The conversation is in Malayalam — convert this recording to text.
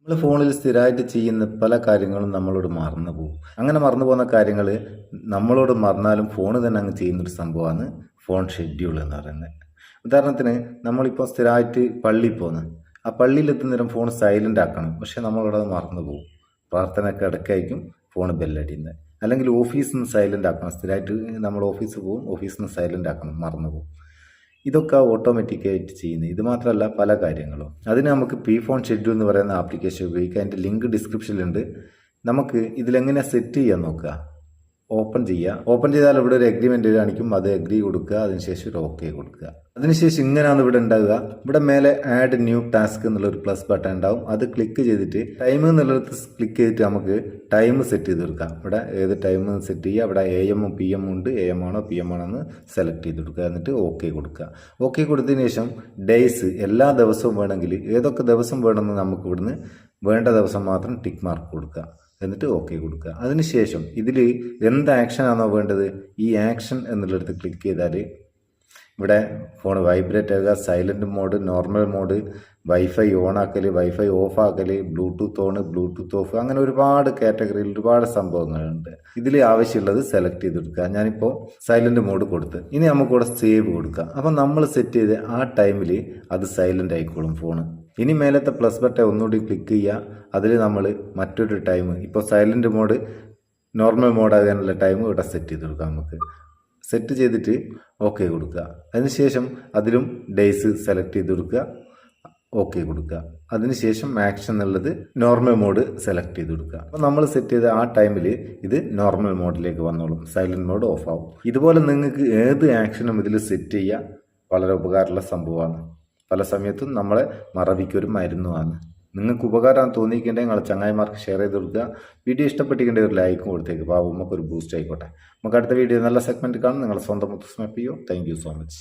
നമ്മൾ ഫോണിൽ സ്ഥിരമായിട്ട് ചെയ്യുന്ന പല കാര്യങ്ങളും നമ്മളോട് മറന്നു പോകും. അങ്ങനെ മറന്നു പോകുന്ന കാര്യങ്ങൾ നമ്മളോട് മറന്നാലും ഫോൺ തന്നെ അങ്ങ് ചെയ്യുന്നൊരു സംഭവമാണ് ഫോൺ ഷെഡ്യൂൾ എന്ന് പറയുന്നത്. ഉദാഹരണത്തിന് നമ്മളിപ്പോൾ സ്ഥിരമായിട്ട് പള്ളിയിൽ പോകുന്നു. ആ പള്ളിയിലെത്തുന്നേരം ഫോൺ സൈലൻ്റ് ആക്കണം. പക്ഷേ നമ്മളോട് അത് മറന്നു പോകും. പ്രാർത്ഥനയൊക്കെ ഇടയ്ക്കായിരിക്കും ഫോൺ ബെല്ലടിയുന്നത്. അല്ലെങ്കിൽ ഓഫീസിൽ നിന്ന് സൈലൻ്റ് ആക്കണം. സ്ഥിരമായിട്ട് നമ്മൾ ഓഫീസിൽ പോകും, ഓഫീസിൽ നിന്ന് സൈലൻ്റ് ആക്കണം, മറന്നു പോകും. ഇതൊക്കെ ഓട്ടോമാറ്റിക്കായിട്ട് ചെയ്യുന്നത്. ഇത് മാത്രമല്ല പല കാര്യങ്ങളും. അതിന് നമുക്ക് പി ഫോൺ ഷെഡ്യൂൾ എന്ന് പറയുന്ന ആപ്ലിക്കേഷൻ ഉപയോഗിക്കുക. അതിൻ്റെ ലിങ്ക് ഡിസ്ക്രിപ്ഷനിലുണ്ട്. നമുക്ക് ഇതിലെങ്ങനെ സെറ്റ് ചെയ്യാൻ നോക്കുക. ഓപ്പൺ ചെയ്യുക. ഓപ്പൺ ചെയ്താൽ ഇവിടെ ഒരു എഗ്രിമെൻ്റ് കാണിക്കും. അത് എഗ്രി കൊടുക്കുക. അതിനുശേഷം ഒരു ഓക്കെ കൊടുക്കുക. അതിനുശേഷം ഇങ്ങനെയാണ് ഇവിടെ ഉണ്ടാവുക. ഇവിടെ മേലെ ആഡ് ന്യൂ ടാസ്ക് എന്നുള്ളൊരു പ്ലസ് ബട്ടൺ ഉണ്ടാവും. അത് ക്ലിക്ക് ചെയ്തിട്ട് ടൈം എന്നുള്ളത് ക്ലിക്ക് ചെയ്തിട്ട് നമുക്ക് ടൈം സെറ്റ് ചെയ്ത് കൊടുക്കാം. ഇവിടെ ഏത് ടൈം സെറ്റ് ചെയ്യുക. ഇവിടെ AM ഉം PM ഉണ്ട്. AM ആണോ PM ആണോ എന്ന് സെലക്ട് ചെയ്ത് കൊടുക്കുക. എന്നിട്ട് ഓക്കെ കൊടുക്കുക. ഓക്കെ കൊടുത്തതിന് ശേഷം ഡേയ്സ് എല്ലാ ദിവസവും വേണമെങ്കിൽ ഏതൊക്കെ ദിവസം വേണമെന്ന് നമുക്ക് ഇവിടുന്ന് വേണ്ട ദിവസം മാത്രം ടിക്ക് മാർക്ക് കൊടുക്കുക. എന്നിട്ട് ഓക്കെ കൊടുക്കുക. അതിനുശേഷം ഇതിൽ എന്ത് ആക്ഷനാണോ വേണ്ടത് ഈ ആക്ഷൻ എന്നുള്ളിടത്ത് ക്ലിക്ക് ചെയ്താൽ ഇവിടെ ഫോൺ വൈബ്രേറ്റ് ആകുക, silent mode, normal mode, wifi on ആക്കൽ, വൈഫൈ ഓഫ് ആക്കൽ, ബ്ലൂടൂത്ത് ഓൺ, ബ്ലൂടൂത്ത് ഓഫ്, അങ്ങനെ ഒരുപാട് കാറ്റഗറിയിൽ ഒരുപാട് സംഭവങ്ങളുണ്ട്. ഇതിൽ ആവശ്യമുള്ളത് സെലക്ട് ചെയ്ത് കൊടുക്കുക. ഞാനിപ്പോൾ സൈലൻറ്റ് മോഡ് കൊടുത്ത് ഇനി നമുക്കിവിടെ സേവ് കൊടുക്കുക. അപ്പം നമ്മൾ സെറ്റ് ചെയ്ത് ആ ടൈമിൽ അത് സൈലൻ്റ് ആയിക്കോളും ഫോൺ. ഇനി മേലത്തെ പ്ലസ് ബട്ടൺ ഒന്നുകൂടി ക്ലിക്ക് ചെയ്യുക. അതിൽ നമ്മൾ മറ്റൊരു ടൈം ഇപ്പോൾ സൈലൻറ്റ് മോഡ് നോർമൽ മോഡാകാനുള്ള ടൈം ഇവിടെ സെറ്റ് ചെയ്ത് കൊടുക്കാം. നമുക്ക് സെറ്റ് ചെയ്തിട്ട് ഓക്കെ കൊടുക്കുക. അതിനുശേഷം അതിലും ഡേയ്സ് സെലക്ട് ചെയ്ത് കൊടുക്കുക, ഓക്കെ കൊടുക്കുക. അതിനുശേഷം ആക്ഷൻ എന്നുള്ളത് നോർമൽ മോഡ് സെലക്ട് ചെയ്ത് കൊടുക്കുക. അപ്പോൾ നമ്മൾ സെറ്റ് ചെയ്ത ആ ടൈമിൽ ഇത് നോർമൽ മോഡിലേക്ക് വന്നോളും, സൈലൻറ്റ് മോഡ് ഓഫ് ആവും. ഇതുപോലെ നിങ്ങൾക്ക് ഏത് ആക്ഷനും ഇതിൽ സെറ്റ് ചെയ്യുക. വളരെ ഉപകാരമുള്ള സംഭവമാണ്. പല സമയത്തും നമ്മളെ മറവിക്കൊരു മരുന്നുമാണ്. നിങ്ങൾക്ക് ഉപകാരം തോന്നിയിട്ടുണ്ടെങ്കിൽ നിങ്ങൾ ചങ്ങായിമാർക്ക് ഷെയർ ചെയ്ത് കൊടുക്കുക. വീഡിയോ ഇഷ്ടപ്പെട്ടിട്ടുണ്ടെങ്കിൽ ഒരു ലൈക്കും കൊടുത്തേക്ക്. പാവം നമുക്കൊരു ബൂസ്റ്റ് ആയിക്കോട്ടെ. നമുക്ക് അടുത്ത വീഡിയോ നല്ല സെഗ്മെൻറ്റ് കാണും. നിങ്ങളുടെ സ്വന്തം Muthoos Meppayur. Thank you so much.